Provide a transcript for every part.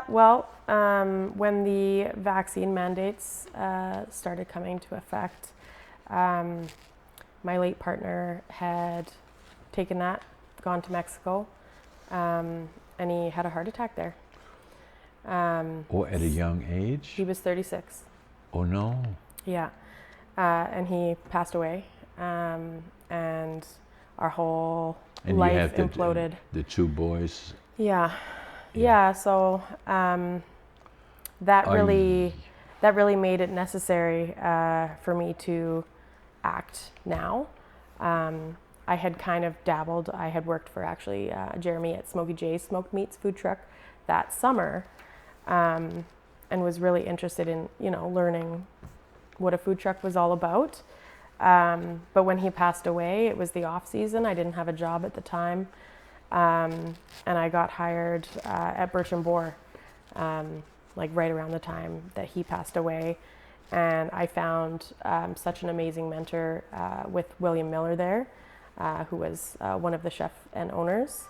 Well, when the vaccine mandates started coming to effect, my late partner had gone to Mexico, and he had a heart attack there. At a young age? He was 36. Oh no. Yeah. And he passed away. And our whole life you have imploded. The two boys. Yeah. So that really made it necessary for me to act now. I had kind of dabbled. I had worked for actually Jeremy at Smokey J's Smoked Meats food truck that summer, and was really interested in learning what a food truck was all about. But when he passed away, it was the off season. I didn't have a job at the time, and I got hired at Birch & Boar, like right around the time that he passed away. And I found such an amazing mentor with William Miller there, who was one of the chef and owners.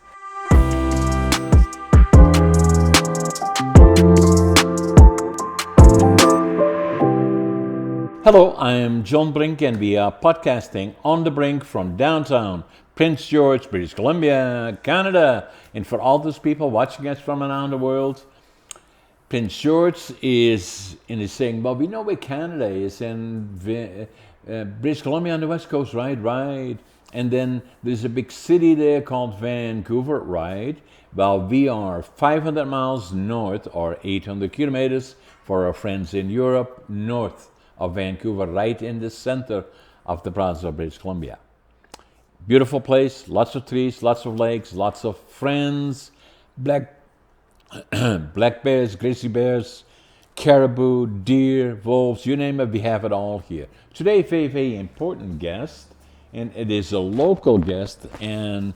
Hello, I am John Brink, and we are podcasting on the Brink from downtown Prince George, British Columbia, Canada. And for all those people watching us from around the world, Prince George is saying, well, we know where Canada is, and British Columbia on the west coast, right. And then there's a big city there called Vancouver, right? Well, we are 500 miles north, or 800 kilometers for our friends in Europe, north of Vancouver, right in the center of the province of British Columbia. Beautiful place, lots of trees, lots of lakes, lots of friends, black bears, grizzly bears, caribou, deer, wolves, you name it, we have it all here. Today, a very, very important guest, and it is a local guest, and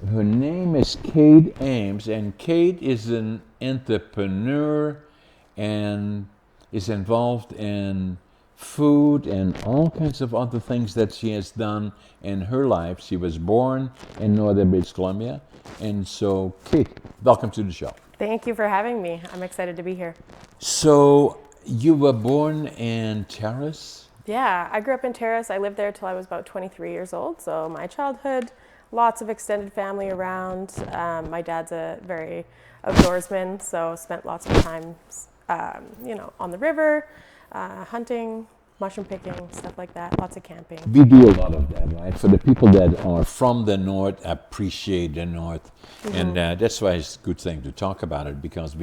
her name is Kate Ames, and Kate is an entrepreneur and is involved in food and all kinds of other things that she has done in her life. She was born in northern British Columbia. And so, Kate, welcome to the show. Thank you for having me. I'm excited to be here. So, you were born in Terrace? Yeah, I grew up in Terrace. I lived there till I was about 23 years old. So my childhood, lots of extended family around. My dad's a very outdoorsman, so spent lots of time on the river, hunting, mushroom picking, stuff like that, lots of camping. We do a lot of that, right? For the people that are from the north, appreciate the north. Mm-hmm. And that's why it's a good thing to talk about it, because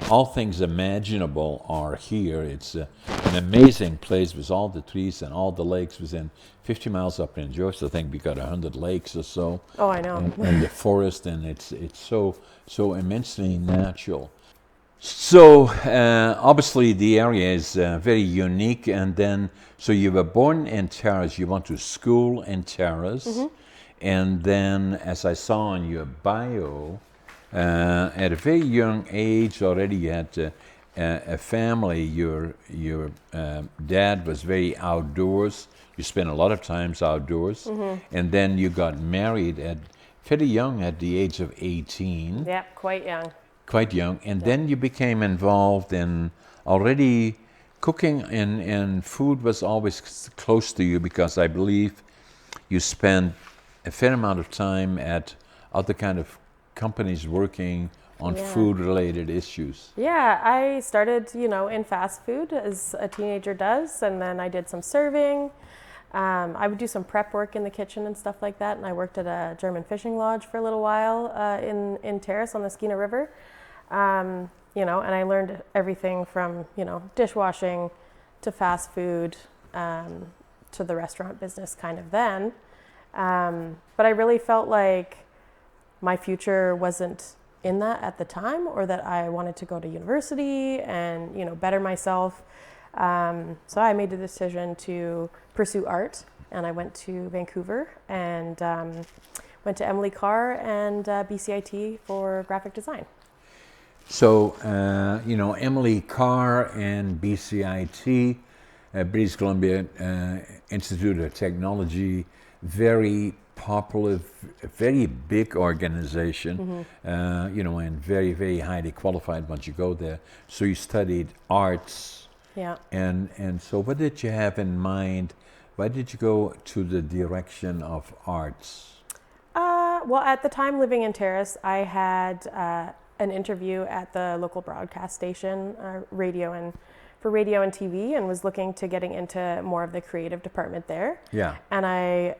all things imaginable are here. It's an amazing place with all the trees and all the lakes within 50 miles up in George. I think we got 100 lakes or so. Oh, I know. And the forest, and it's so immensely natural. So obviously the area is very unique, and then so you were born in Terrace, you went to school in Terrace, mm-hmm. And then as I saw in your bio, at a very young age already you had a family. Your dad was very outdoors. You spent a lot of times outdoors, mm-hmm. And then you got married at fairly young, at the age of 18. Yeah, quite young. Quite young, and then you became involved in already cooking, and food was always close to you, because I believe you spent a fair amount of time at other kind of companies working on food-related issues. Yeah, I started, in fast food as a teenager does, and then I did some serving. I would do some prep work in the kitchen and stuff like that, and I worked at a German fishing lodge for a little while in Terrace on the Skeena River. And I learned everything from, dishwashing to fast food, to the restaurant business kind of then. But I really felt like my future wasn't in that at the time, or that I wanted to go to university and, better myself. So I made the decision to pursue art, and I went to Vancouver and went to Emily Carr and BCIT for graphic design. So, Emily Carr and BCIT, British Columbia Institute of Technology, very popular, very big organization, and very, very highly qualified once you go there. So you studied arts. Yeah. And so what did you have in mind? Why did you go to the direction of arts? Well, at the time living in Terrace, I had an interview at the local broadcast station, radio and TV, and was looking to getting into more of the creative department there. Yeah. And I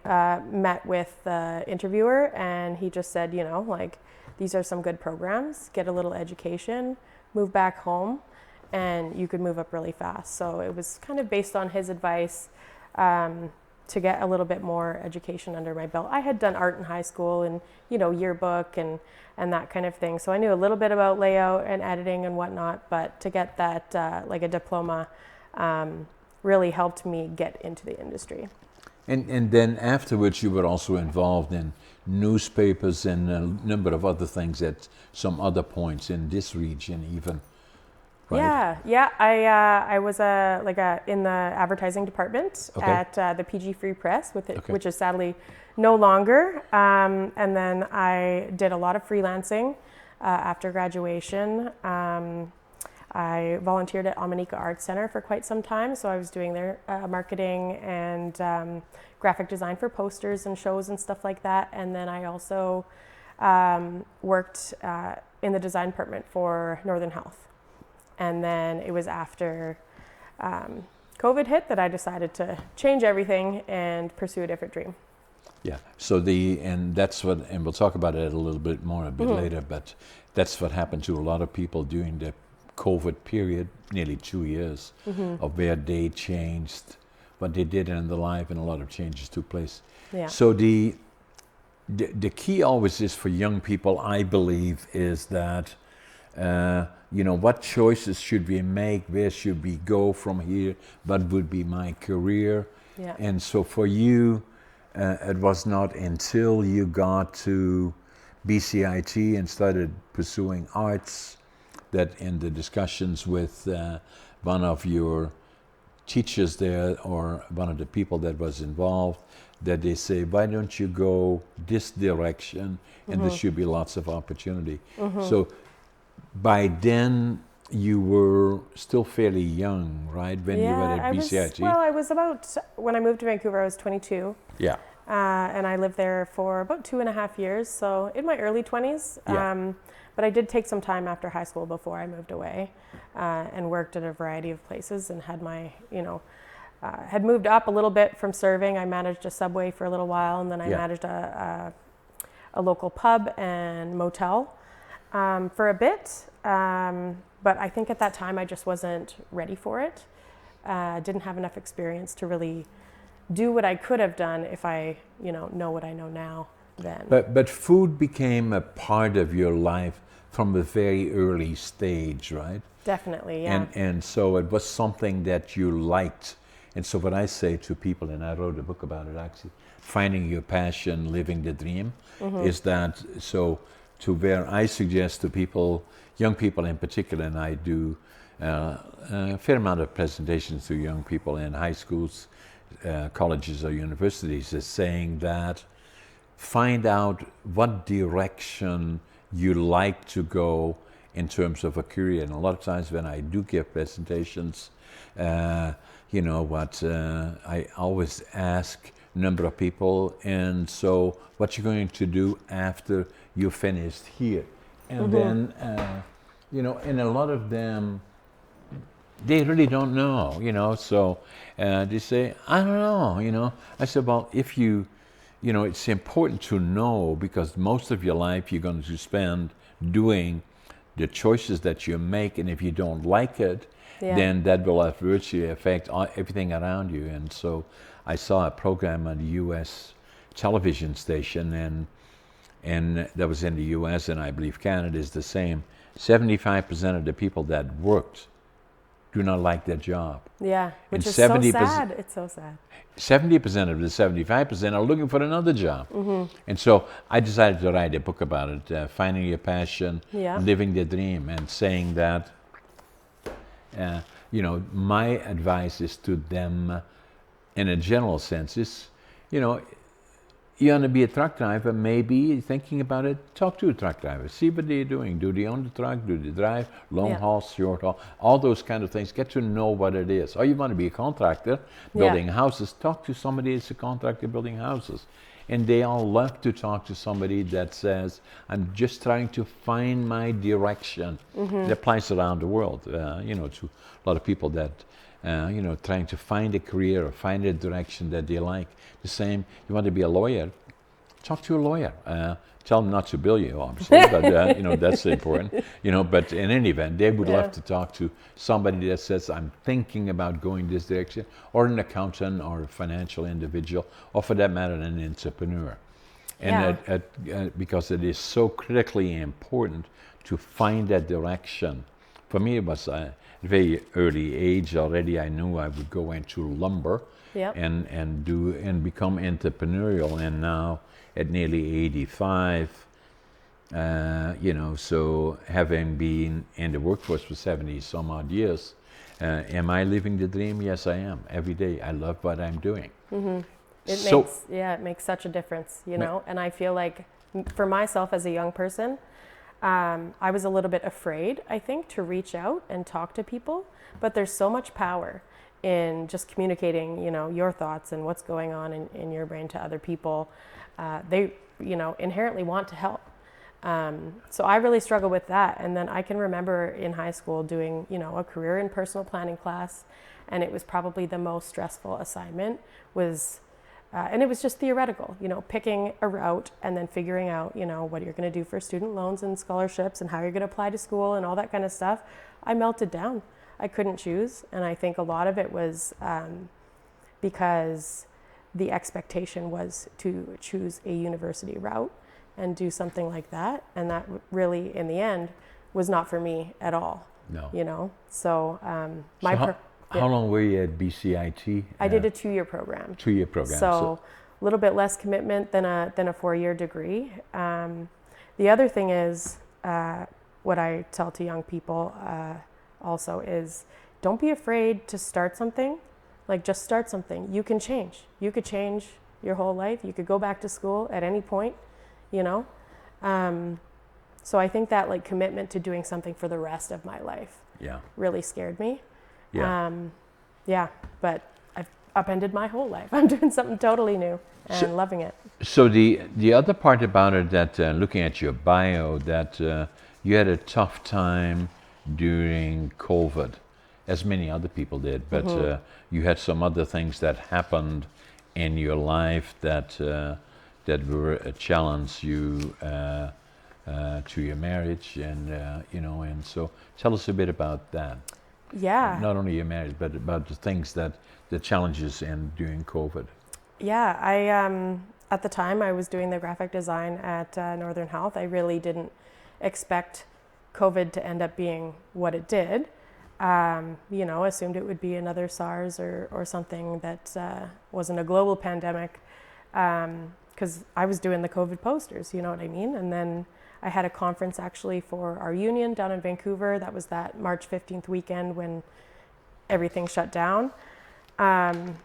met with the interviewer, and he just said, these are some good programs, get a little education, move back home, and you could move up really fast. So it was kind of based on his advice to get a little bit more education under my belt. I had done art in high school and, yearbook and that kind of thing. So I knew a little bit about layout and editing and whatnot, but to get that, like a diploma, really helped me get into the industry. And then afterwards you were also involved in newspapers and a number of other things at some other points in this region even. Right? Yeah. I was in the advertising department at the PG Free Press, which is sadly no longer. And then I did a lot of freelancing after graduation. I volunteered at Amanika Arts Center for quite some time, so I was doing their marketing and graphic design for posters and shows and stuff like that. And then I also worked in the design department for Northern Health. And then it was after COVID hit that I decided to change everything and pursue a different dream. Yeah. So that's what, and we'll talk about it a little bit more a bit later, but that's what happened to a lot of people during the COVID period, nearly 2 years, of where they changed what they did in their life, and a lot of changes took place. Yeah. So the key always is for young people, I believe, is that what choices should we make? Where should we go from here? What would be my career? Yeah. And so for you, it was not until you got to BCIT and started pursuing arts that in the discussions with one of your teachers there or one of the people that was involved, that they say, why don't you go this direction and there should be lots of opportunity. So by then, you were still fairly young, right? When you were at BCIT? I was when I moved to Vancouver, I was 22. Yeah. And I lived there for about 2.5 years, so in my early 20s. Yeah. But I did take some time after high school before I moved away and worked at a variety of places and had had moved up a little bit from serving. I managed a Subway for a little while, and then I managed a local pub and motel for a bit. But I think at that time I just wasn't ready for it. Didn't have enough experience to really do what I could have done if I, know what I know now then. But food became a part of your life from a very early stage, right? Definitely, yeah. And so it was something that you liked. And so what I say to people, and I wrote a book about it actually, finding your passion, living the dream, is that, so to where I suggest to people, young people in particular, and I do a fair amount of presentations to young people in high schools, colleges or universities, is saying that find out what direction you like to go in terms of a career. And a lot of times when I do give presentations, I always ask a number of people, and so what you're going to do after you're finished here. And then, and a lot of them, they really don't know, so they say, I don't know, I said, well, if it's important to know, because most of your life you're going to spend doing the choices that you make, and if you don't like it, then that will adversely affect everything around you. And so I saw a program on the U.S. television station, and that was in the U.S., and I believe Canada is the same. 75% of the people that worked do not like their job. Yeah, which and is so sad. It's so sad. 70% of the 75% are looking for another job. And so I decided to write a book about it, finding your passion, living the dream, and saying that, my advice is to them, in a general sense, is, you want to be a truck driver, maybe thinking about it, talk to a truck driver. See what they're doing. Do they own the truck? Do they drive? Long haul, short haul, all those kind of things. Get to know what it is. Or you want to be a contractor building houses, talk to somebody that's a contractor building houses. And they all love to talk to somebody that says, I'm just trying to find my direction. It applies around the world, you know, to a lot of people that, you know, trying to find a career or find a direction that they like. The same, you want to be a lawyer, talk to a lawyer. Tell them not to bill you, obviously, but you know, that's important. You know, but in any event, they would love to talk to somebody that says, I'm thinking about going this direction, or an accountant, or a financial individual, or for that matter, an entrepreneur. And because it is so critically important to find that direction. For me, it was a very early age already. I knew I would go into lumber and become entrepreneurial. And now, at nearly 85, you know, so having been in the workforce for 70 some odd years, am I living the dream? Yes, I am. Every day, I love what I'm doing. It makes such a difference, you know. And I feel like, for myself as a young person, I was a little bit afraid, I think, to reach out and talk to people. But there's so much power in just communicating, you know, your thoughts and what's going on in your brain to other people. They, you know, inherently want to help. So I really struggle with that. And then I can remember in high school doing, you know, a career in personal planning class, and it was probably the most stressful assignment and it was just theoretical, you know, picking a route and then figuring out, you know, what you're going to do for student loans and scholarships and how you're going to apply to school and all that kind of stuff. I melted down. I couldn't choose. And I think a lot of it was because the expectation was to choose a university route and do something like that. And that really, in the end, was not for me at all. No. You know, so how long were you at BCIT? I did a 2-year program. 2-year program. So a little bit less commitment than a 4-year degree. The other thing is, what I tell to young people also is, don't be afraid to start something. Like, just start something. You can change. You could change your whole life. You could go back to school at any point, you know. So I think that, like, commitment to doing something for the rest of my life really scared me. But I've upended my whole life. I'm doing something totally new and loving it. So the other part about it, that looking at your bio, that you had a tough time during COVID, as many other people did, but you had some other things that happened in your life that were a challenge you to your marriage, and you know, and so tell us a bit about that. Yeah. Not only your marriage, but about the things the challenges in during COVID. Yeah, I at the time I was doing the graphic design at Northern Health. I really didn't expect COVID to end up being what it did. You know, assumed it would be another SARS or something that wasn't a global pandemic, because I was doing the COVID posters, you know what I mean? And then I had a conference actually for our union down in Vancouver. That was that March 15th weekend when everything shut down. And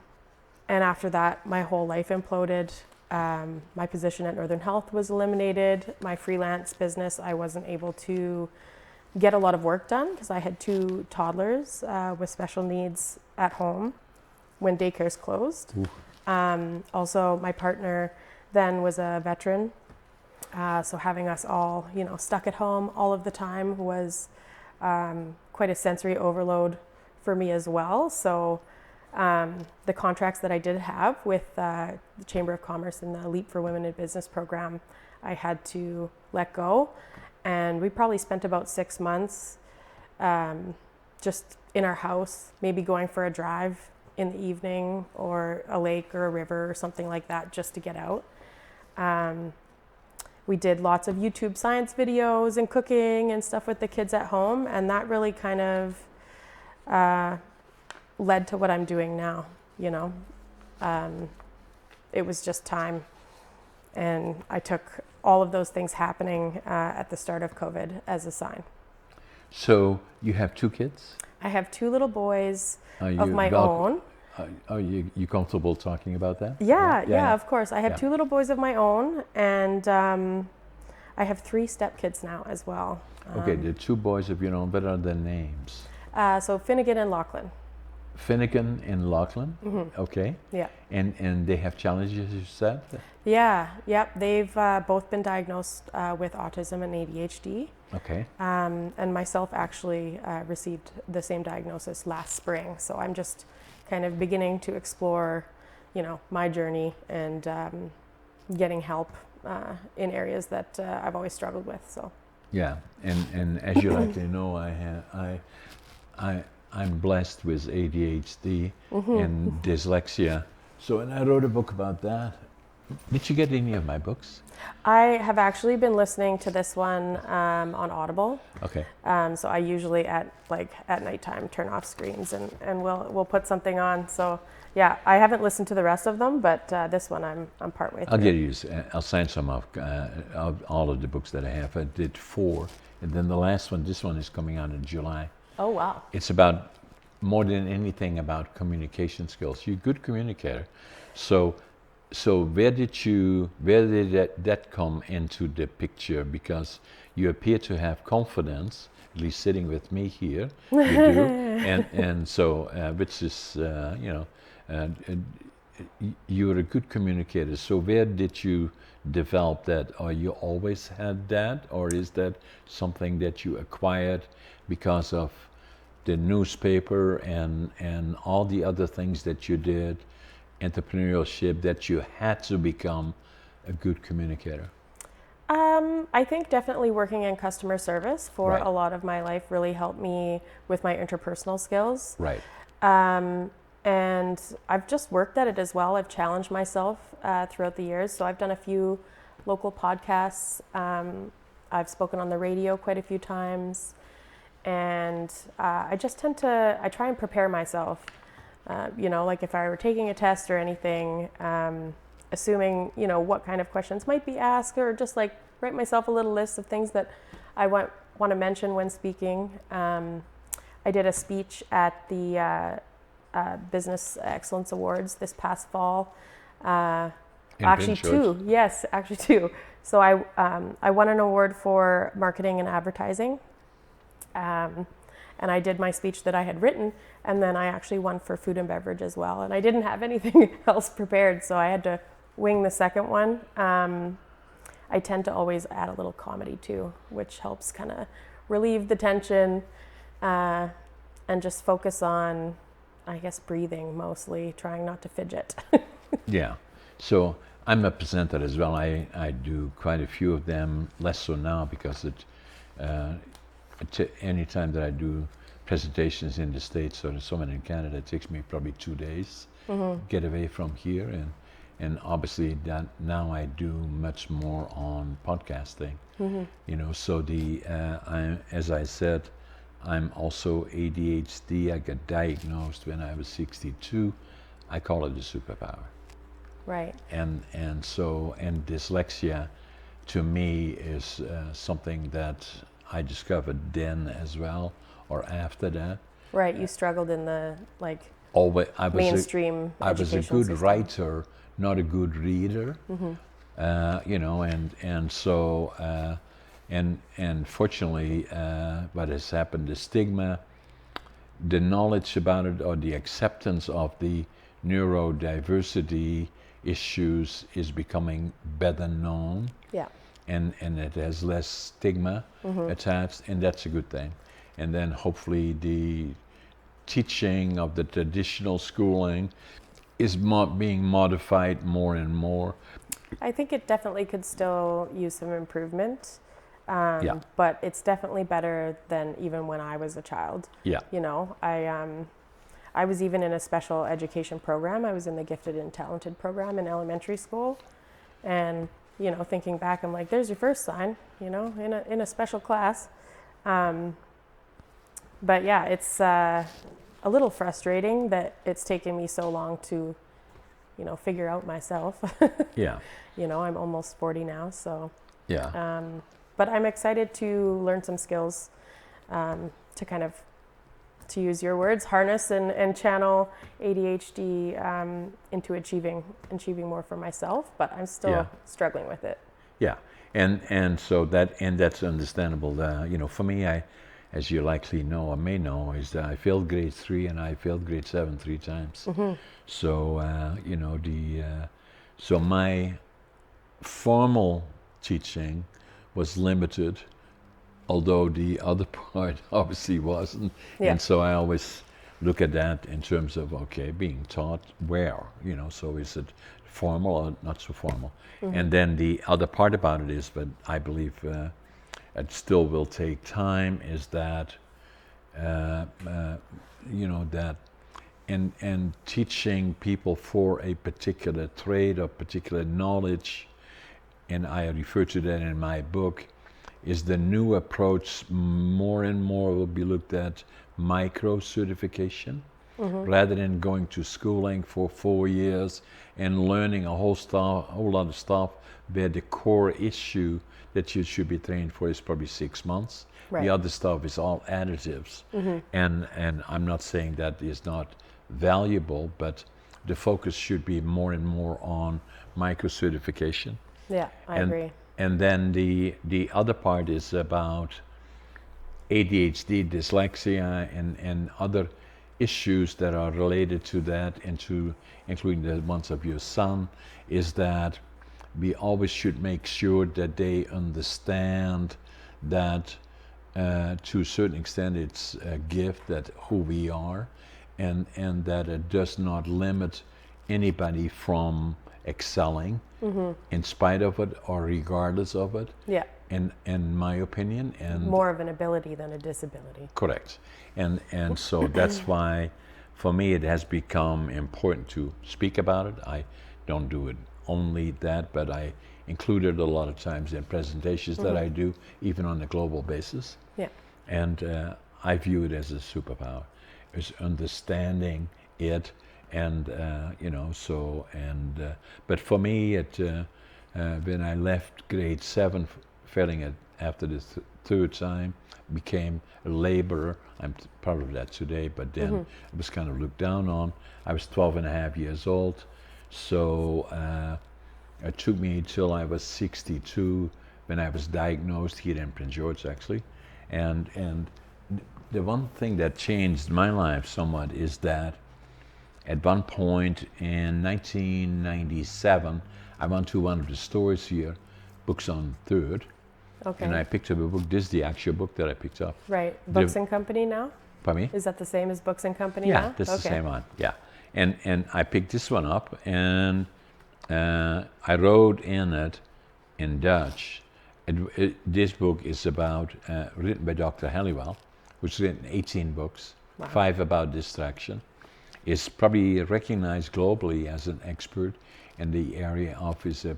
after that, my whole life imploded. My position at Northern Health was eliminated. My freelance business, I wasn't able to get a lot of work done because I had 2 toddlers with special needs at home when daycares closed. Also, my partner then was a veteran. So having us all, you know, stuck at home all of the time was quite a sensory overload for me as well. So the contracts that I did have with the Chamber of Commerce and the Leap for Women in Business program, I had to let go. And we probably spent about 6 months just in our house, maybe going for a drive in the evening or a lake or a river or something like that just to get out. We did lots of YouTube science videos and cooking and stuff with the kids at home, and that really kind of led to what I'm doing now, you know. It was just time, and I took all of those things happening at the start of COVID as a sign. So you have 2 kids? I have 2 little boys of my own. Are you comfortable talking about that? Yeah, of course. I have Yeah. 2 little boys of my own, and I have 3 stepkids now as well. Okay, the 2 boys of your own, what are their names? So Finnegan and Lachlan. Finnegan and Lachlan? Okay. Yeah. And they have challenges, you said? Yep. They've both been diagnosed with autism and ADHD. Okay. And myself actually received the same diagnosis last spring. So I'm just kind of beginning to explore, my journey and getting help in areas that I've always struggled with. So. Yeah, and as you likely know, I'm blessed with ADHD and dyslexia. So, and I wrote a book about that. Did you get any of my books? I have actually been listening to this one on Audible. Okay. So I usually at nighttime turn off screens and we'll put something on. So yeah, I haven't listened to the rest of them, but this one I'm partway through. I'll get you. I'll sign some of all of the books that I have. I did 4, and then the last one. This one is coming out in July. Oh wow! It's about more than anything about communication skills. You're a good communicator, so where did that come into the picture? Because you appear to have confidence, at least sitting with me here, you do, and so which is you're a good communicator. So where did you develop that? Or you always had that, or is that something that you acquired because of the newspaper and all the other things that you did? Entrepreneurship, that you had to become a good communicator? I think definitely working in customer service for Right. a lot of my life really helped me with my interpersonal skills. Right. And I've just worked at it as well. I've challenged myself throughout the years. So I've done a few local podcasts. I've spoken on the radio quite a few times. And I try and prepare myself. Like if I were taking a test or anything, assuming, what kind of questions might be asked, or just like write myself a little list of things that I want to mention when speaking. I did a speech at the Business Excellence Awards this past fall. Actually 2. Yes, actually 2. So I won an award for marketing and advertising. And I did my speech that I had written, and then I actually won for food and beverage as well. And I didn't have anything else prepared, so I had to wing the second one. I tend to always add a little comedy too, which helps kind of relieve the tension and just focus on, I guess, breathing mostly, trying not to fidget. Yeah. So I'm a presenter as well. I do quite a few of them, less so now because any time that I do presentations in the States or someone in Canada, it takes me probably 2 days get away from here, and obviously that now I do much more on podcasting. So as I said, I'm also ADHD. I got diagnosed when I was 62. I call it a superpower. Right. And dyslexia to me is something that I discovered then as well, or after that. Right, you struggled in the mainstream I was a education good system. writer, not a good reader. And fortunately, what has happened, the stigma, the knowledge about it, or the acceptance of the neurodiversity issues is becoming better known. Yeah. And it has less stigma attached, and that's a good thing. And then hopefully the teaching of the traditional schooling is being modified more and more. I think it definitely could still use some improvement, Yeah. but it's definitely better than even when I was a child. Yeah. I was even in a special education program. I was in the gifted and talented program in elementary school, and thinking back, I'm like, there's your first sign, in a special class. But yeah, it's a little frustrating that it's taken me so long to, figure out myself. Yeah. I'm almost 40 now, so. Yeah. But I'm excited to learn some skills to to use your words, harness and channel ADHD into achieving more for myself, but I'm still struggling with it. Yeah, and so that's understandable. For me, as you likely know or may know, is that I failed grade 3 and I failed grade 7 3 times. So so my formal teaching was limited, although the other part obviously wasn't. And so I always look at that in terms of, okay, being taught where, so is it formal or not so formal? And then the other part about it is, but I believe it still will take time, is that, that and teaching people for a particular trade or particular knowledge, and I refer to that in my book, is the new approach. More and more will be looked at micro certification, rather than going to schooling for 4 years and learning a whole lot of stuff, where the core issue that you should be trained for is probably 6 months. The other stuff is all additives. And I'm not saying that is not valuable, but the focus should be more and more on micro certification. Yeah, I agree. And then the other part is about ADHD, dyslexia, and other issues that are related to that, including the ones of your son, is that we always should make sure that they understand that to a certain extent it's a gift, that who we are, and that it does not limit anybody from excelling in spite of it or regardless of it. Yeah. In my opinion, and more of an ability than a disability. Correct. And so that's why, for me, it has become important to speak about it. I don't do it only that, but I include it a lot of times in presentations that I do, even on a global basis. Yeah. And I view it as a superpower, is understanding it, and but for me, when I left grade 7, failing it after the third time, became a laborer. I'm proud of that today, but then it was kind of looked down on. I was 12 and a half years old, so it took me till I was 62 when I was diagnosed here in Prince George, actually. And the one thing that changed my life somewhat is that at one point in 1997, I went to one of the stores here, Books on 3rd, and I picked up a book. This is the actual book that I picked up. Right. Books and Company now? Pardon me? Is that the same as Books and Company now? Yeah, this is the same one. Yeah. And I picked this one up, and I wrote in it in Dutch. This book is about, written by Dr. Halliwell, which has written 18 books, 5 about distraction. Is probably recognized globally as an expert in the area of, is a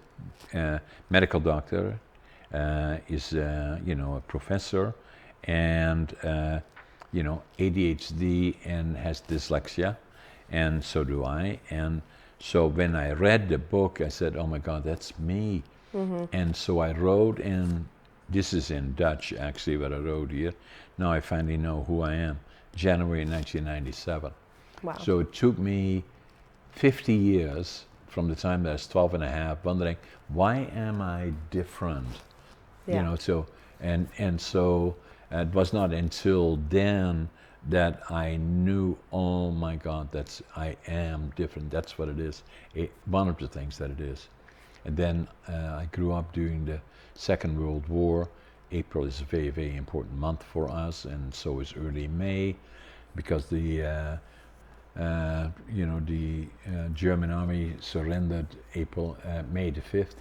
medical doctor, is a professor, and ADHD, and has dyslexia, and so do I. And so when I read the book, I said, "Oh my God, that's me!" And so I wrote in. This is in Dutch, actually, what I wrote here. Now I finally know who I am. January 1997. Wow. So it took me 50 years from the time that I was 12 and a half, wondering, why am I different? Yeah. So it was not until then that I knew, oh my God, I am different. That's what it is. One of the things that it is. And then I grew up during the Second World War. April is a very, very important month for us, and so is early May, because the German army surrendered May the 5th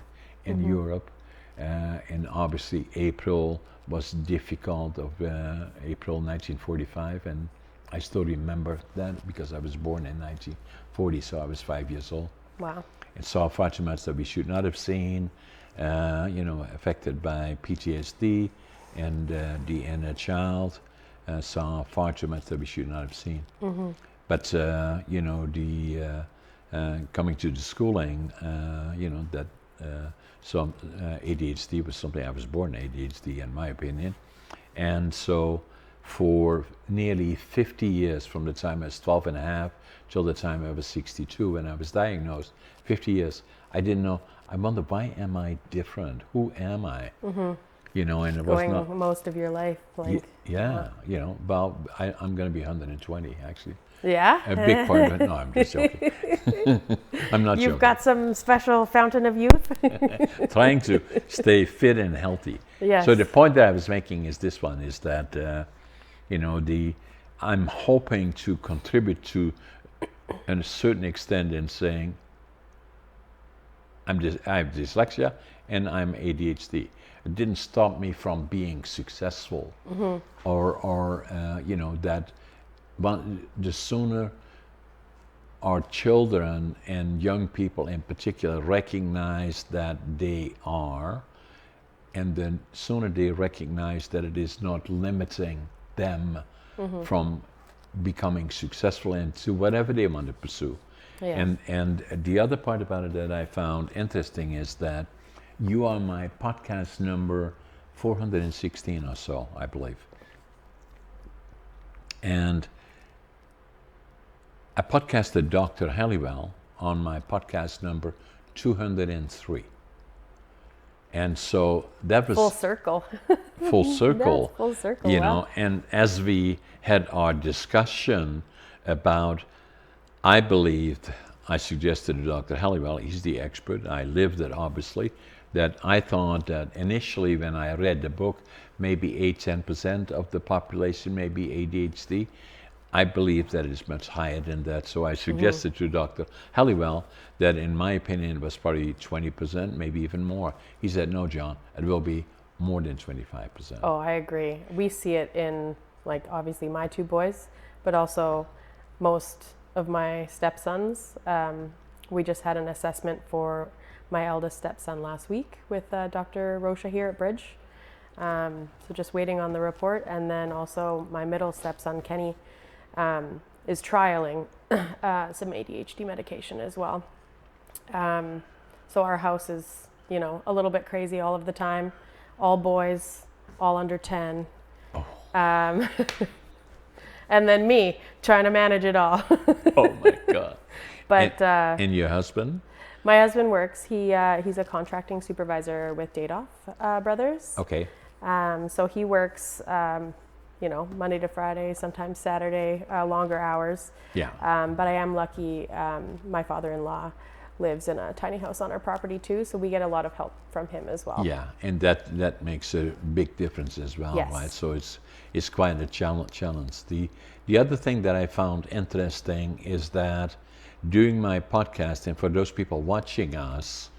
in Europe, and obviously April was difficult of April 1945, and I still remember that because I was born in 1940, so I was 5 years old. Wow. And saw far too much that we should not have seen, affected by PTSD, and the inner child, saw far too much that we should not have seen. But coming to the schooling, ADHD was something. I was born ADHD, in my opinion, and so for nearly 50 years, from the time I was 12 and a half till the time I was 62 when I was diagnosed. 50 years. I didn't know. I wonder, why am I different? Who am I? You know, and it was Going not. most of your life, like. Yeah, you know, well, I'm going to be 120 actually. Yeah. A big part of it. No, I'm just joking. I'm not You've joking. got some special fountain of youth. Trying to stay fit and healthy. Yes. So the point that I was making is this one: is that you know, I'm hoping to contribute to a certain extent in saying I have dyslexia and I'm ADHD. It didn't stop me from being successful, or you know, that. But the sooner our children and young people in particular recognize that they are, and then sooner they recognize that it is not limiting them from becoming successful into whatever they want to pursue. Yeah. And the other part about it that I found interesting is that you are my podcast number 416 or so, I believe. And I podcasted Dr. Halliwell on my podcast number 203. And so that was Full circle. full circle. That's full circle. You Wow. know, and as we had our discussion about, I believed, I suggested to Dr. Halliwell, he's the expert, I lived it obviously, that I thought that initially when I read the book, maybe 8-10% of the population may be ADHD. I believe that it is much higher than that. So I suggested to Dr. Halliwell that in my opinion it was probably 20%, maybe even more. He said, no, John, it will be more than 25%. Oh, I agree. We see it in, like, obviously my two boys, but also most of my stepsons. We just had an assessment for my eldest stepson last week with Dr. Rocha here at Bridge. So just waiting on the report. And then also my middle stepson, Kenny, is trialing some ADHD medication as well. So our house is, you know, a little bit crazy all of the time. All boys, all under 10. Oh. And then me trying to manage it all. Oh my God. But and your husband? my husband works. He's a contracting supervisor with Dadoff Brothers. Okay. So he works, you know, Monday to Friday, sometimes Saturday, longer hours. Yeah. But I am lucky. My father-in-law lives in a tiny house on our property too, so we get a lot of help from him as well. Yeah, and that makes a big difference as well, Yes. right? So it's quite a challenge. The other thing that I found interesting is that during my podcast, and for those people watching us,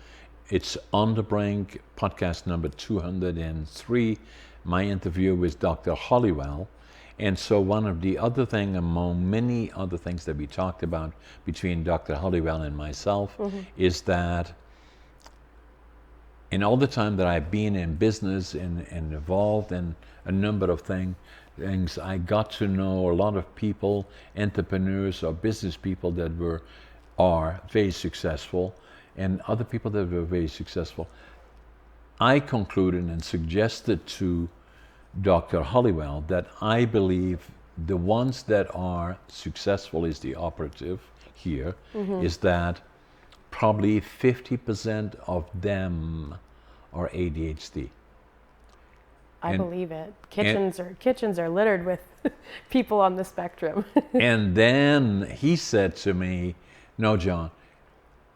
it's On the Brink, podcast number 203, my interview with Dr. Halliwell. And so one of the other thing among many other things that we talked about between Dr. Halliwell and myself is that in all the time that I've been in business and involved in a number of things, I got to know a lot of people, entrepreneurs or business people that are very successful, and other people that were very successful. I concluded and suggested to Dr. Halliwell that I believe the ones that are successful is the operative here, is that probably 50% of them are ADHD. I believe it. Kitchens are littered with people on the spectrum. And then he said to me, no, John,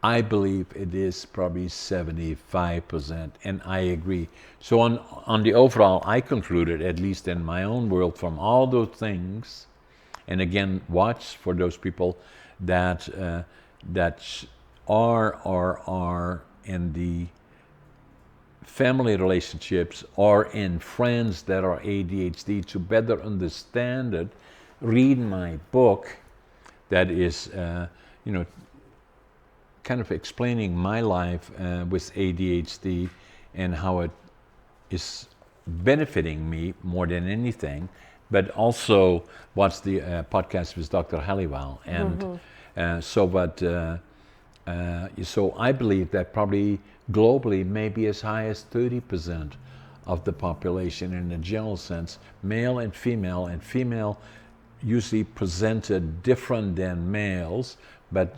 I believe it is probably 75%, and I agree. So on the overall, I concluded, at least in my own world, from all those things, and again, watch for those people that are in the family relationships or in friends that are ADHD, to better understand it, read my book that is, you know, kind of explaining my life with ADHD and how it is benefiting me more than anything, but also watch the podcast with Dr. Halliwell. And so I believe that probably globally maybe as high as 30% of the population in a general sense, male and female usually presented different than males, but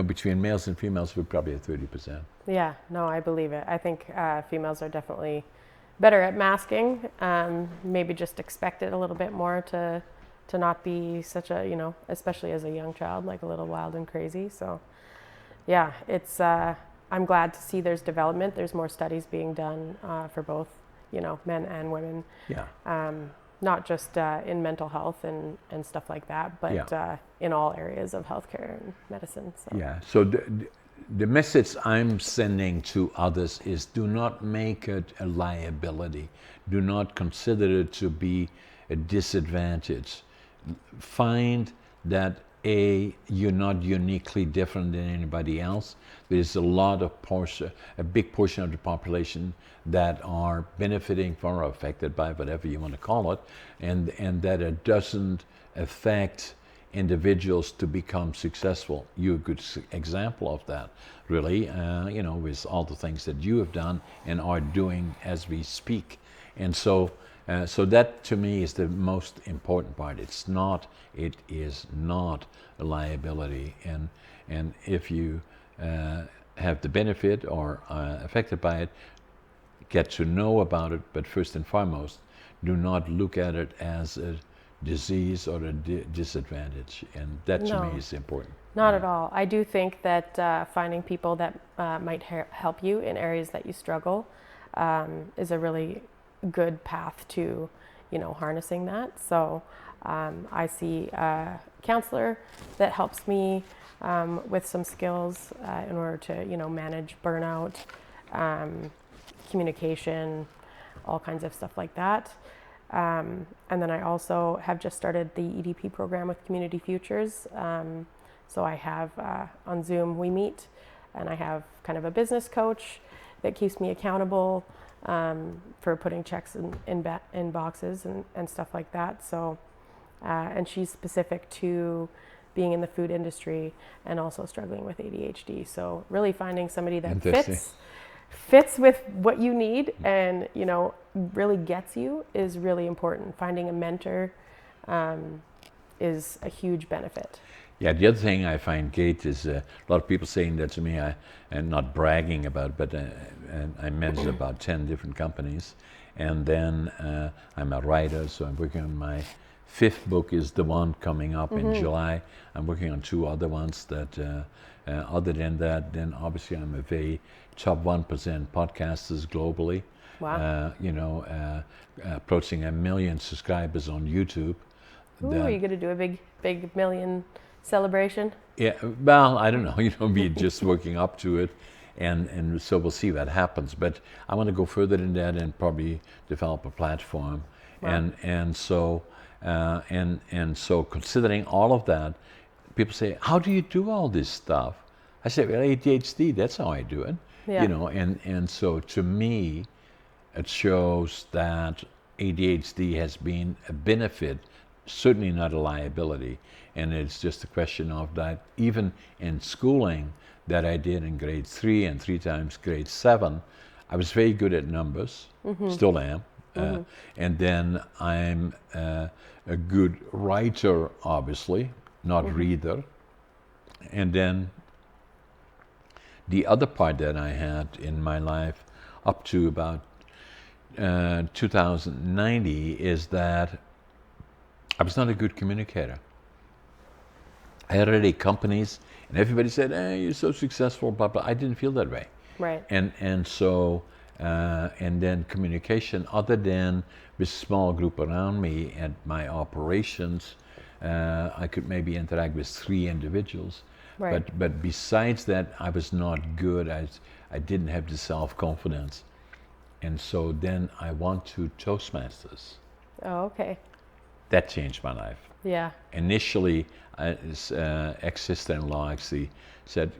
between males and females, we're probably at 30%. Yeah, no, I believe it. I think females are definitely better at masking. Maybe just expect it a little bit more to not be such a, especially as a young child, like a little wild and crazy. So yeah, it's, I'm glad to see there's development. There's more studies being done for both, men and women. Yeah. Not just in mental health and stuff like that, but in all areas of healthcare and medicine. So. Yeah. So the message I'm sending to others is do not make it a liability. Do not consider it to be a disadvantage. Find that you're not uniquely different than anybody else. There's a big portion of the population that are benefiting from or affected by whatever you want to call it, and that it doesn't affect individuals to become successful. You're a good example of that, really, with all the things that you have done and are doing as we speak. And so that to me is the most important part. It is not a liability. And if you have the benefit or are affected by it, get to know about it, but first and foremost, do not look at it as a disease or a disadvantage. And that to me is important. Not at all. I do think that finding people that might help you in areas that you struggle is a really good path to, harnessing that. So I see a counselor that helps me with some skills in order to, manage burnout, communication, all kinds of stuff like that. And then I also have just started the EDP program with Community Futures. So I have on Zoom we meet, and I have kind of a business coach that keeps me accountable for putting checks in boxes and stuff like that. So, and she's specific to being in the food industry and also struggling with ADHD. So really finding somebody that fits with what you need and, really gets you is really important. Finding a mentor is a huge benefit. Yeah, the other thing I find great is a lot of people saying that to me, and not bragging about it, but I manage about 10 different companies. And then I'm a writer, so I'm working on my 5th book is the one coming up in July. I'm working on 2 other ones that, other than that, then obviously I'm a very top 1% podcasters globally. Wow. Approaching 1 million subscribers on YouTube. Ooh, are you going to do a big million celebration? Yeah, well, I don't know, we're just working up to it, and so we'll see what happens. But I want to go further than that and probably develop a platform. Wow. And so considering all of that, people say, how do you do all this stuff? I say, well, ADHD, that's how I do it. Yeah. And so to me, it shows that ADHD has been a benefit, certainly not a liability. And it's just a question of that, even in schooling that I did in grade 3 and 3 times grade 7, I was very good at numbers, still am. And then I'm a good writer, obviously, not reader. And then the other part that I had in my life up to about 2090 is that I was not a good communicator. I had already companies, and everybody said, "Hey, you're so successful," blah blah. I didn't feel that way. Right. And so and then communication, other than with a small group around me at my operations, I could maybe interact with 3 individuals. Right. But besides that, I was not good. I didn't have the self-confidence, and so then I went to Toastmasters. Oh, okay. That changed my life. Yeah. Initially, his ex-sister-in-law actually said,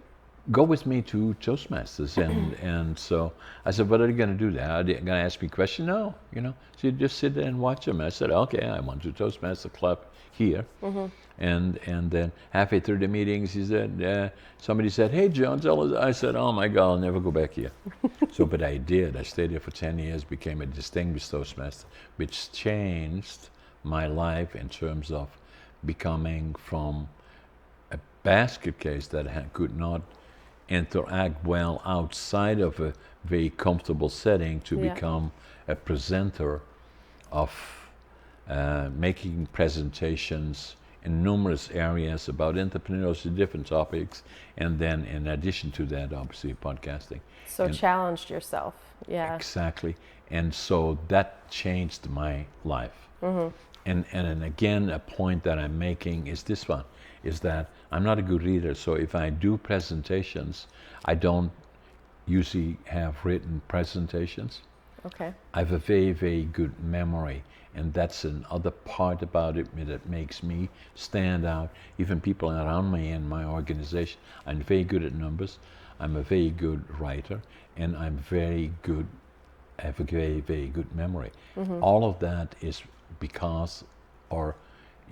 go with me to Toastmasters. And so I said, what are you going to do there? Are they going to ask me a question? No, So you just sit there and watch them. I said, okay, I want to Toastmaster club here. And then halfway through the meetings, he said, somebody said, hey, John, tell us. I said, oh my God, I'll never go back here. But I did. I stayed there for 10 years, became a distinguished Toastmaster, which changed my life in terms of becoming from a basket case that could not interact well outside of a very comfortable setting to become a presenter of making presentations in numerous areas about entrepreneurship, different topics, and then in addition to that, obviously podcasting. So challenged yourself, yeah. Exactly, and so that changed my life. And again, a point that I'm making is this one, is that I'm not a good reader, so if I do presentations, I don't usually have written presentations. Okay. I have a very, very good memory, and that's another part about it that makes me stand out. Even people around me in my organization, I'm very good at numbers, I'm a very good writer, and I'm very good, I have a very, very good memory. All of that is because, or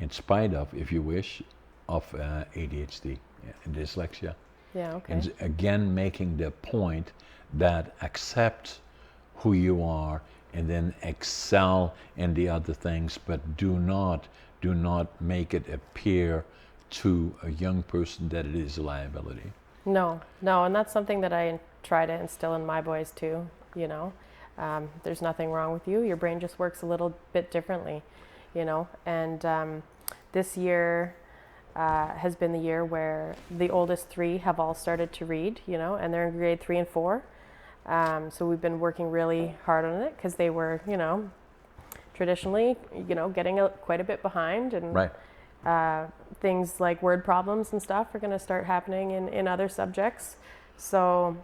in spite of, if you wish, of ADHD and dyslexia. Yeah, okay. And again, making the point that accept who you are and then excel in the other things, but do not make it appear to a young person that it is a liability. No, and that's something that I try to instill in my boys too, There's nothing wrong with you. Your brain just works a little bit differently, And this year has been the year where the oldest three have all started to read, and they're in grade 3 and 4. So we've been working really hard on it because they were, traditionally, getting quite a bit behind, and Right. Things like word problems and stuff are going to start happening in other subjects. So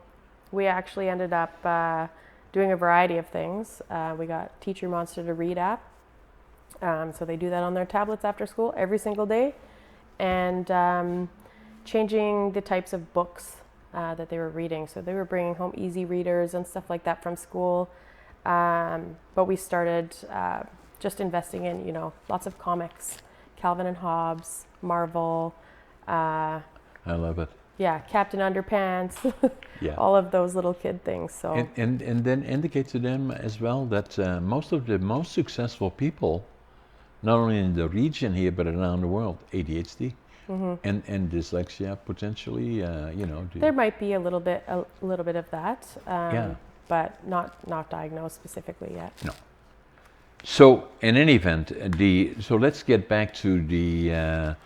we actually ended up doing a variety of things. We got Teacher Monster to Read app. So they do that on their tablets after school every single day, and changing the types of books that they were reading. So they were bringing home easy readers and stuff like that from school. But we started just investing in, lots of comics, Calvin and Hobbes, Marvel. I love it. Yeah, Captain Underpants, Yeah. all of those little kid things. So And then indicate to them as well that most of the most successful people, not only in the region here but around the world, ADHD and dyslexia potentially. there might be a little bit of that, Yeah. but not diagnosed specifically yet. No. So in any event, so let's get back to the.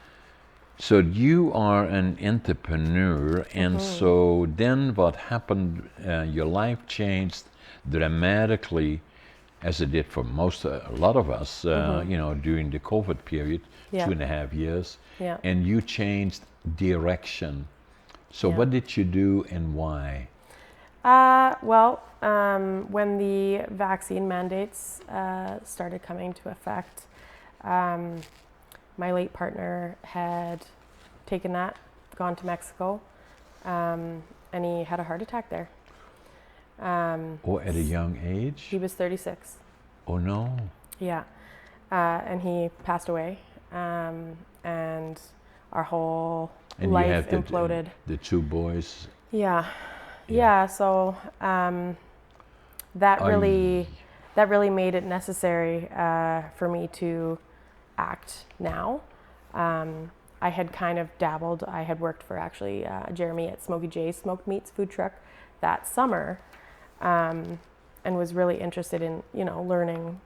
So you are an entrepreneur, and so then what happened? Your life changed dramatically, as it did for a lot of us. During the COVID period, Yeah. 2.5 years, Yeah. and you changed direction. So what did you do and why? When the vaccine mandates started coming to effect, my late partner had gone to Mexico, and he had a heart attack there. At a young age? He was 36. Oh no. Yeah. And he passed away, and our whole And life you have imploded. The 2 boys. Yeah. So that really made it necessary for me to act now. I had kind of dabbled. I had worked for actually Jeremy at Smokey J's Smoked Meats food truck that summer, and was really interested in learning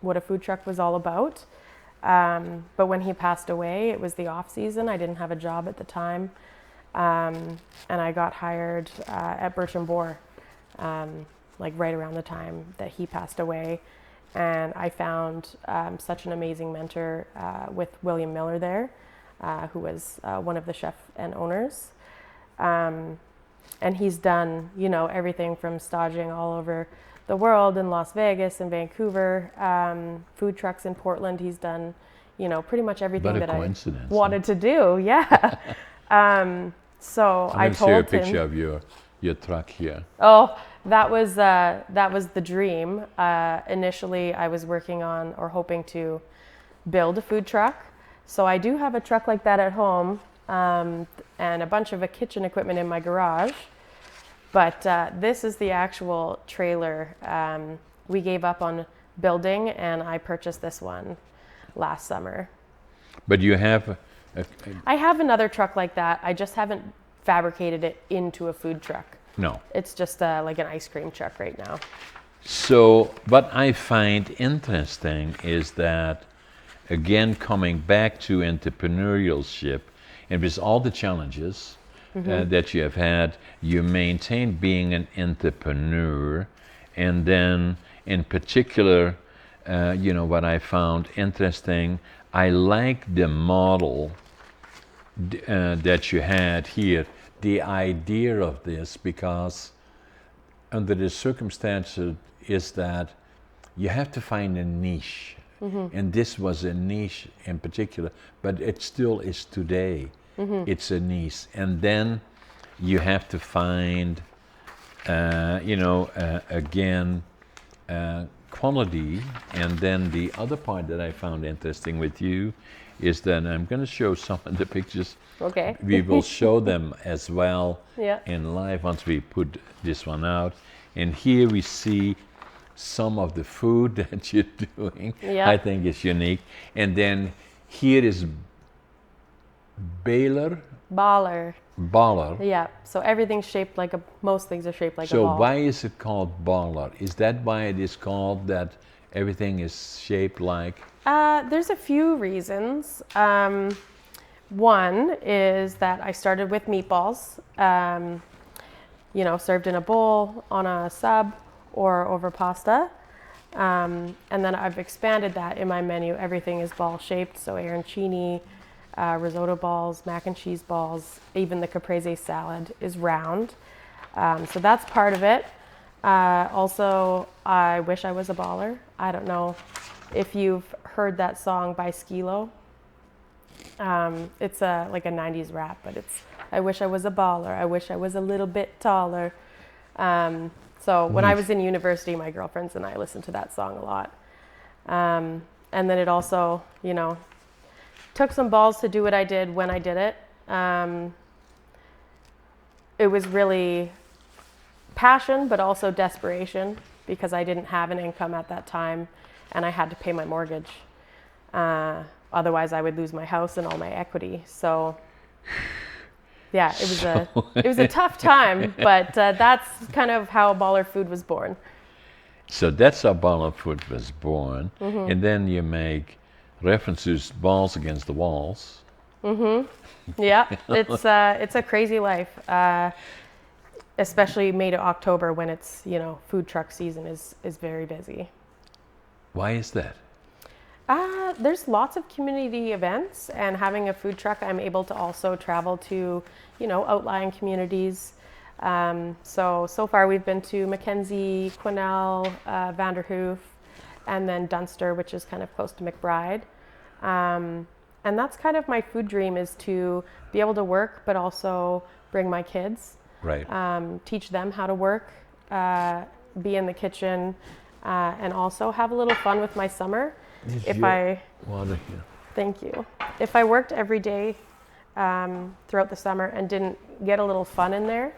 what a food truck was all about. But when he passed away, it was the off season. I didn't have a job at the time. And I got hired at Birch & Boar, right around the time that he passed away. And I found such an amazing mentor with William Miller there, who was one of the chef and owners. And he's done, everything from staging all over the world in Las Vegas and Vancouver, food trucks in Portland. He's done, pretty much everything that I wanted to do. Yeah. So I I'm going to told see a him. picture of your truck here. Oh, that was the dream. Initially, I was working on or hoping to build a food truck. So I do have a truck like that at home, and a bunch of kitchen equipment in my garage. But this is the actual trailer we gave up on building, and I purchased this one last summer. But you have I have another truck like that. I just haven't fabricated it into a food truck. no. It's just like an ice cream truck right now. So what I find interesting is that, again, coming back to entrepreneurship, and with all the challenges that you have had, you maintain being an entrepreneur, and then in particular, what I found interesting, I like the model that you had here, the idea of this, because under the circumstances is that you have to find a niche. And this was a niche in particular, but it still is today. It's a niche. And then you have to find, again, quality. And then the other part that I found interesting with you is that I'm going to show some of the pictures. Okay. We will show them as well Yeah. in live once we put this one out. And here we see some of the food that you're doing. Yeah. I think is unique. And then here is baler, Baller. baller. Yeah. So everything's shaped like most things are shaped like a So ball. why is it called baller? Is that why it is called that everything is shaped like? There's a few reasons. One is that I started with meatballs, served in a bowl, on a sub, or over pasta. And then I've expanded that in my menu. Everything is ball shaped, so arancini, risotto balls, mac and cheese balls, even the caprese salad is round. So that's part of it. Also, I wish I was a baller. I don't know if you've heard that song by Skilo. It's like a 90s rap, but it's, I wish I was a baller. I wish I was a little bit taller. So when I was in university, my girlfriends and I listened to that song a lot. And then it also, took some balls to do what I did when I did it. It was really passion, but also desperation, because I didn't have an income at that time and I had to pay my mortgage. Otherwise I would lose my house and all my equity. So yeah, it was a tough time, but that's kind of how Baller Food was born. So that's how Baller Food was born. And then you make references balls against the walls. Yeah, it's a crazy life, especially May to October when it's, food truck season is very busy. Why is that? There's lots of community events, and having a food truck, I'm able to also travel to, outlying communities. So far we've been to Mackenzie, Quesnel, Vanderhoof, and then Dunster, which is kind of close to McBride. And that's kind of my food dream, is to be able to work, but also bring my kids. Right. Teach them how to work, be in the kitchen, and also have a little fun with my summer. Water here. Thank you. If I worked every day throughout the summer and didn't get a little fun in there,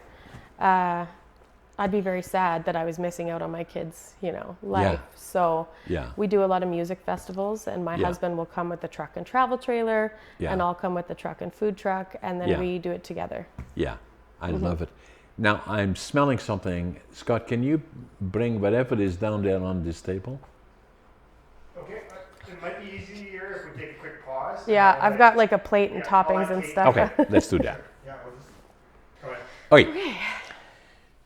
I'd be very sad that I was missing out on my kids, life. Yeah. So Yeah. we do a lot of music festivals, and my husband will come with the truck and travel trailer, and I'll come with the truck and food truck, and then we do it together. Yeah, I love it. Now I'm smelling something. Scott, can you bring whatever is down there on this table? Okay, it might be easier if we take a quick pause. Yeah, I've got like a plate and toppings and stuff. Okay, let's do that. Yeah, we'll just go ahead. Okay.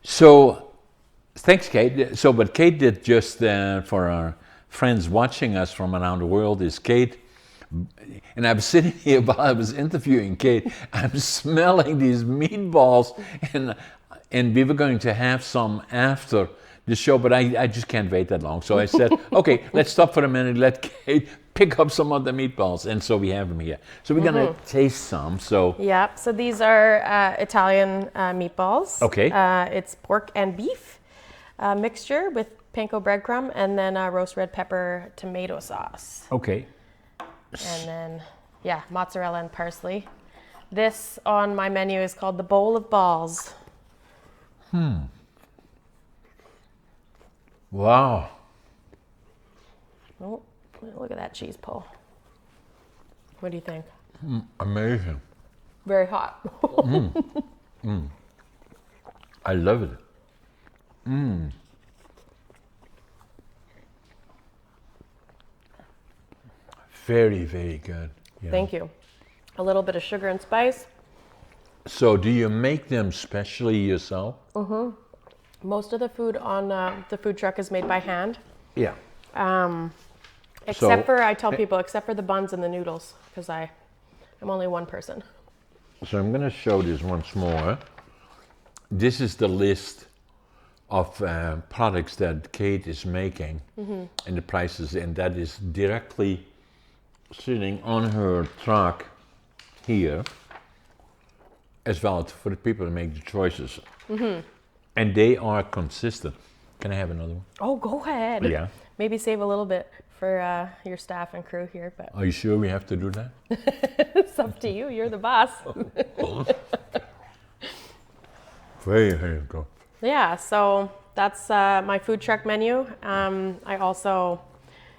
So, thanks, Kate. So, what Kate did just for our friends watching us from around the world is Kate, and I was sitting here while I was interviewing Kate, I'm smelling these meatballs, and we were going to have some after the show, but I just can't wait that long. So I said, okay, let's stop for a minute, let Kate pick up some of the meatballs. And so we have them here. So we're going to taste some. So Yeah, so these are Italian meatballs. Okay. It's pork and beef mixture with panko breadcrumb and then roast red pepper tomato sauce. Okay. And then, yeah, mozzarella and parsley. This on my menu is called the bowl of balls. Wow. Oh, look at that cheese pull. What do you think? Amazing. Very hot. I love it. Very, very good. Yeah. Thank you. A little bit of sugar and spice. So do you make them specially yourself? Most of the food on the food truck is made by hand. Yeah. Except for, I tell people, except for the buns and the noodles, because I'm only one person. So I'm going to show this once more. This is the list of products that Kate is making and the prices, and that is directly sitting on her truck here, as well for the people to make the choices. And they are consistent. Can I have another one? Oh, go ahead. Yeah. Maybe save a little bit for your staff and crew here, but Are you sure we have to do that? it's up to you. You're the boss. Very, very good. Yeah, so that's my food truck menu. I also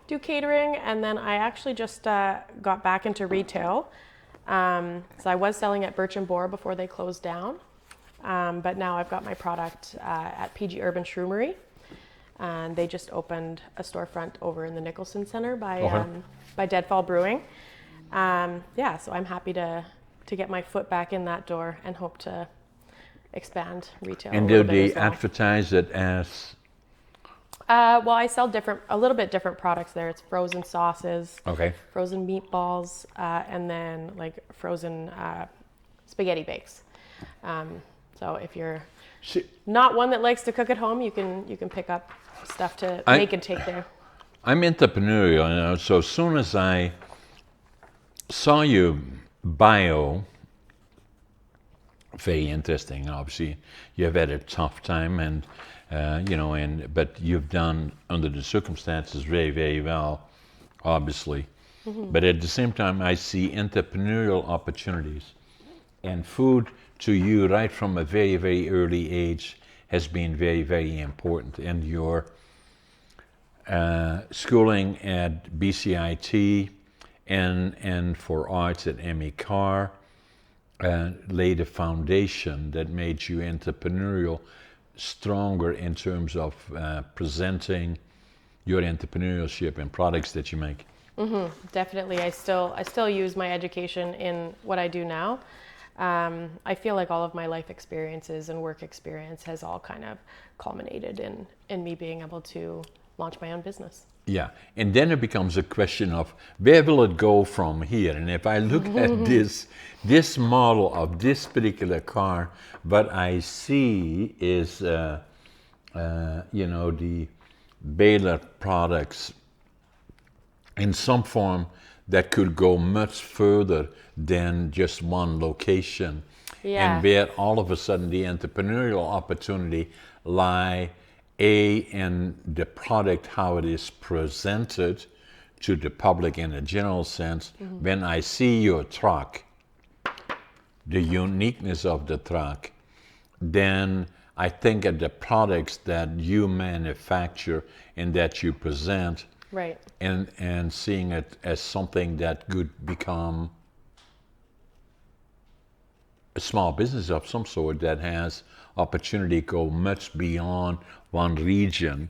do catering, and then I actually just got back into retail. So I was selling at Birch and Boar before they closed down, but now I've got my product at PG Urban Shroomery, and they just opened a storefront over in the Nicholson Center by Deadfall Brewing. Yeah, so I'm happy to get my foot back in that door and hope to expand retail. And do they advertise it as? Well, I sell a little bit different products there. It's frozen sauces, Okay. frozen meatballs, and then like frozen spaghetti bakes. So if you're not one that likes to cook at home, you can pick up stuff to make and take there. I'm entrepreneurial, so as soon as I saw your bio, very interesting. Obviously, you've had a tough time, and but you've done under the circumstances very, very well, obviously. But at the same time, I see entrepreneurial opportunities, and food to you right from a very, very early age has been very, very important. And your schooling at BCIT and for arts at Carr laid a foundation that made you entrepreneurial, stronger in terms of presenting your entrepreneurship and products that you make. Definitely, I still use my education in what I do now. I feel like all of my life experiences and work experience has all kind of culminated in me being able to launch my own business. Yeah, and then it becomes a question of where will it go from here? And if I look at this model of this particular car, what I see is, the Baylor products in some form that could go much further than just one location. Yeah. And where all of a sudden the entrepreneurial opportunity lie in the product, how it is presented to the public in a general sense. When I see your truck, the uniqueness of the truck, then I think of the products that you manufacture and that you present, Right. and seeing it as something that could become a small business of some sort that has opportunity to go much beyond one region,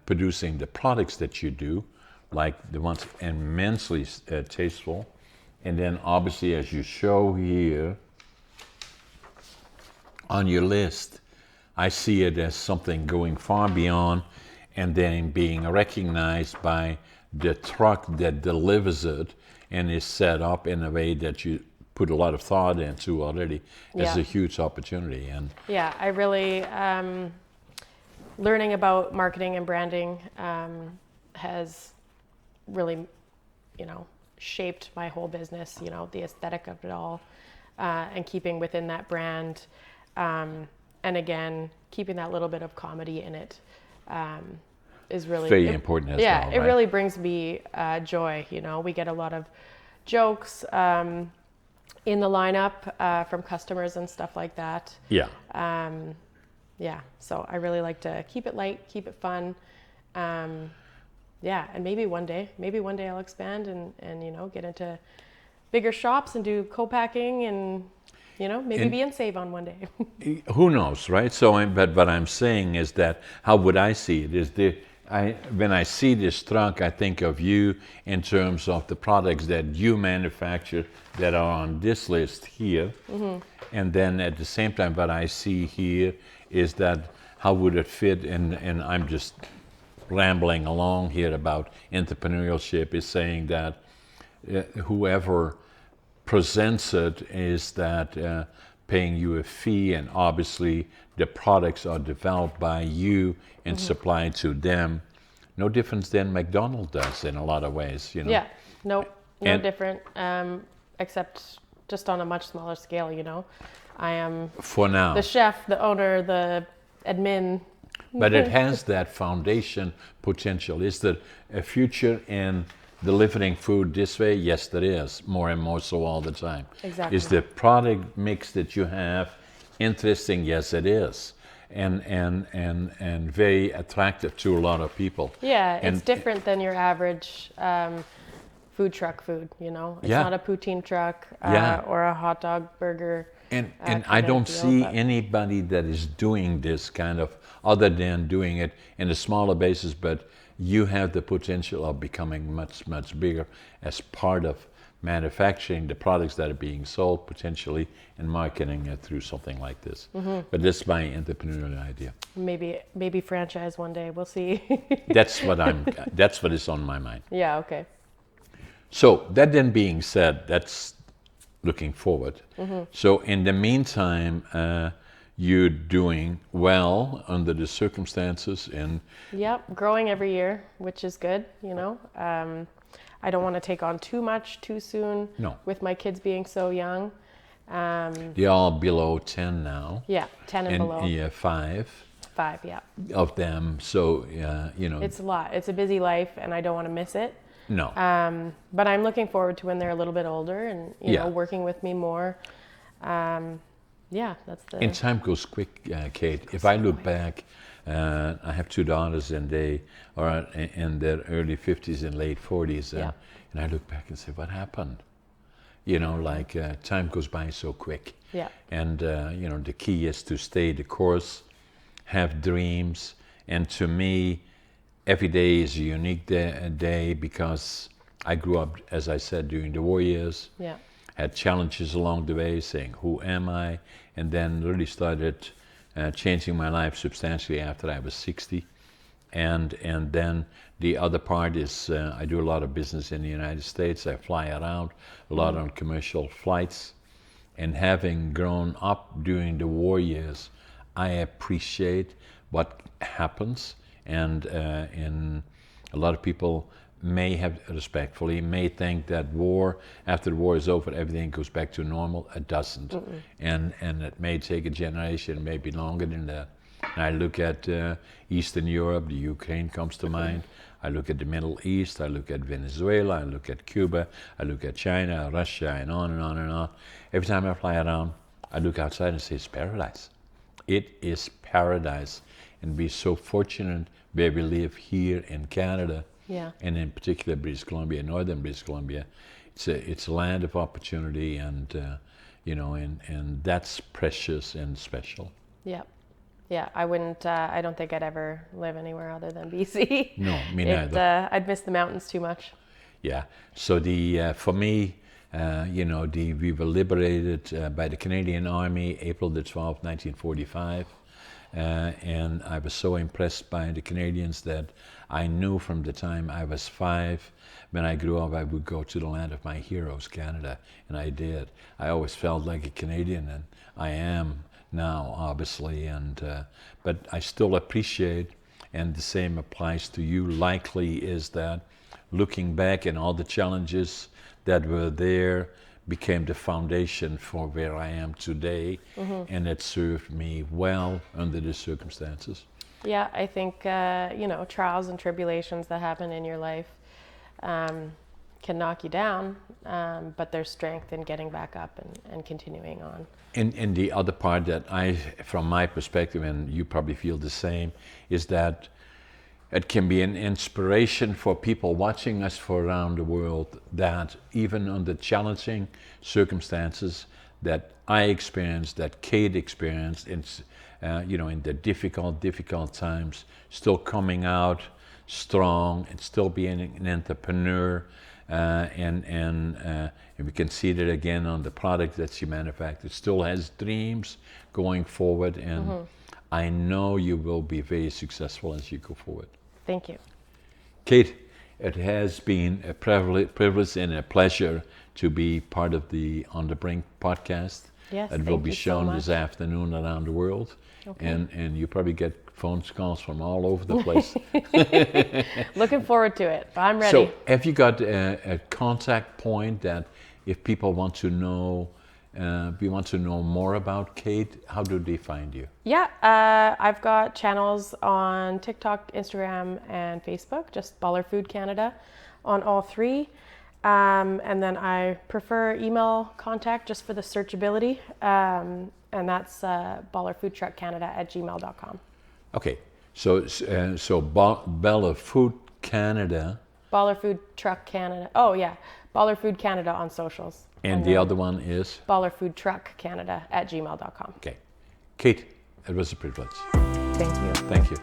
producing the products that you do, like the ones immensely tasteful. And then obviously, as you show here on your list, I see it as something going far beyond and then being recognized by the truck that delivers it and is set up in a way that you put a lot of thought into already as a huge opportunity. And yeah, I really learning about marketing and branding has really, shaped my whole business, the aesthetic of it all, and keeping within that brand. And again, keeping that little bit of comedy in it is really very important as well. Yeah, it right? really brings me joy. We get a lot of jokes in the lineup from customers and stuff like that. Yeah. Yeah, so I really like to keep it light, keep it fun. Yeah, and maybe one day I'll expand and get into bigger shops and do co-packing and maybe be in Save On one day. Who knows, right? So, but what I'm saying is that how would I see it? When I see this truck, I think of you in terms of the products that you manufacture that are on this list here, and then at the same time, what I see here is that how would it fit? And I'm just rambling along here about entrepreneurship, is saying that whoever presents it is that paying you a fee, and obviously the products are developed by you and supplied to them. No difference than McDonald's does in a lot of ways, Yeah, no And- different, except just on a much smaller scale. I am For now. the chef, the owner, the admin. But it has that foundation potential. Is there a future in delivering food this way? Yes, there is, more and more so all the time. Exactly. Is the product mix that you have interesting? Yes, it is. And very attractive to a lot of people. Yeah, it's And- different than your average food truck food, It's Yeah. not a poutine truck Yeah. or a hot dog burger. And kind I of don't deal, see but- anybody that is doing this kind of, other than doing it in a smaller basis, but you have the potential of becoming much, much bigger as part of manufacturing the products that are being sold potentially and marketing it through something like this. But that's my entrepreneurial idea. Maybe franchise one day. We'll see. That's what is on my mind. Yeah, okay. So that then being said, that's looking forward. So in the meantime, you're doing well under the circumstances, and Yep, growing every year, which is good, I don't want to take on too much too soon. No. With my kids being so young. they're all below 10 now. Yeah, 10 and below. Yeah, 5 5, yeah. of them. So, It's a lot. It's a busy life, and I don't want to miss it. no. But I'm looking forward to when they're a little bit older and Yeah. working with me more. Yeah, that's the. And time goes quick, Kate. If I look back, I have 2 daughters, and they are in their early 50s and late 40s. Yeah. And I look back and say, what happened? Time goes by so quick. Yeah. And, the key is to stay the course, have dreams. And to me, every day is a unique day because I grew up, as I said, during the war years. Yeah. Had challenges along the way, saying, who am I? And then really started changing my life substantially after I was 60. And then the other part is I do a lot of business in the United States. I fly around a lot on commercial flights. And having grown up during the war years, I appreciate what happens. And a lot of people may think that after the war is over, everything goes back to normal. It doesn't. And it may take a generation, maybe longer than that. And I look at Eastern Europe, the Ukraine comes to mind. I look at the Middle East, I look at Venezuela, I look at Cuba, I look at China, Russia, and on and on and on. Every time I fly around, I look outside and say, it's paradise. It is paradise. And we're so fortunate where we live here in Canada. Yeah. And in particular, British Columbia, northern British Columbia, it's a land of opportunity, and and that's precious and special. Yeah. Yeah, I wouldn't. I don't think I'd ever live anywhere other than BC. No, me neither. I'd miss the mountains too much. Yeah. So for me, we were liberated by the Canadian Army, April the 12th, 1945. And I was so impressed by the Canadians that I knew from the time I was 5, when I grew up, I would go to the land of my heroes, Canada, and I did. I always felt like a Canadian, and I am now, obviously, but I still appreciate, and the same applies to you likely, is that looking back and all the challenges that were there became the foundation for where I am today, and it served me well under the circumstances. Yeah, I think, trials and tribulations that happen in your life can knock you down, but there's strength in getting back up and continuing on. And the other part that from my perspective, and you probably feel the same, is that it can be an inspiration for people watching us from around the world, that even under challenging circumstances that I experienced, that Kate experienced, in the difficult times, still coming out strong and still being an entrepreneur, and we can see that again on the product that she manufactured. Still has dreams going forward, and I know you will be very successful as you go forward. Thank you. Kate, it has been a privilege and a pleasure to be part of the On the Brink podcast. Yes, it will be shown this afternoon around the world. Okay. And you probably get phone calls from all over the place. Looking forward to it. I'm ready. So have you got a contact point that if people want to know, more about Kate, how do they find you? Yeah, I've got channels on TikTok, Instagram, and Facebook, just Baller Food Canada on all three. And then I prefer email contact just for the searchability. And that's ballerfoodtruckcanada@gmail.com. Okay, so Baller Food Canada. Baller Food Truck Canada. Oh yeah, Baller Food Canada on socials. And the other one is? ballerfoodtruckcanada@gmail.com. Okay. Kate, it was a privilege. Thank you. Thank you.